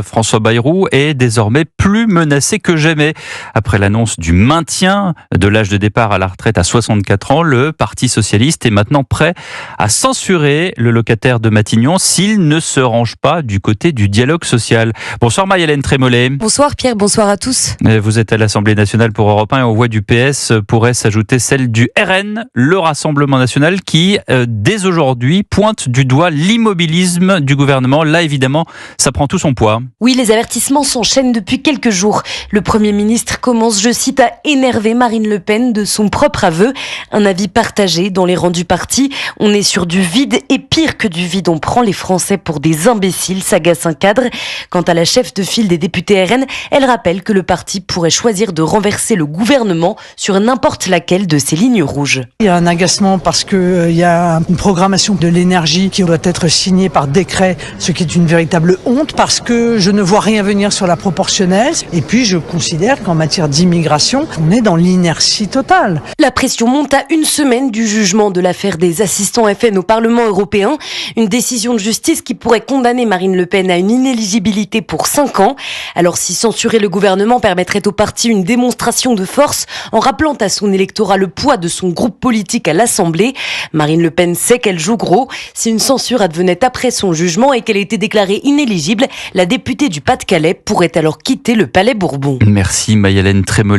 François Bayrou est désormais plus menacé que jamais. Après l'annonce du maintien de l'âge de départ à la retraite à 64 ans, le Parti socialiste est maintenant prêt à censurer le locataire de Matignon s'il ne se range pas du côté du dialogue social. Bonsoir Marie-Hélène Trémollet. Bonsoir Pierre, bonsoir à tous. Vous êtes à l'Assemblée nationale pour Europe 1 et aux voix du PS pourrait s'ajouter celle du RN, le Rassemblement national qui, dès aujourd'hui, pointe du doigt l'immobilisme du gouvernement. Là, évidemment, ça prend tout son poids. Oui, les avertissements s'enchaînent depuis quelques jours. Le Premier ministre commence, je cite, à énerver Marine Le Pen de son propre aveu. Un avis partagé dans les rangs du parti. On est sur du vide et pire que du vide, on prend les Français pour des imbéciles, s'agace un cadre. Quant à la chef de file des députés RN, elle rappelle que le parti pourrait choisir de renverser le gouvernement sur n'importe laquelle de ses lignes rouges. Il y a un agacement parce qu'il y a une programmation de l'énergie qui doit être signée par décret, ce qui est une véritable honte parce que je ne vois rien venir sur la proportionnelle. Et puis je considère qu'en matière d'immigration, on est dans l'inertie totale. La pression monte à une semaine du jugement de l'affaire des assistants FN au Parlement européen. Une décision de justice qui pourrait condamner Marine Le Pen à une inéligibilité pour 5 ans. Alors si censurer le gouvernement permettrait au parti une démonstration de force en rappelant à son électorat le poids de son groupe politique à l'Assemblée, Marine Le Pen sait qu'elle joue gros. Si une censure advenait après son jugement et qu'elle était déclarée inéligible, la députée du Pas-de-Calais pourrait alors quitter le Palais Bourbon. Merci Marie-Hélène Trémollet.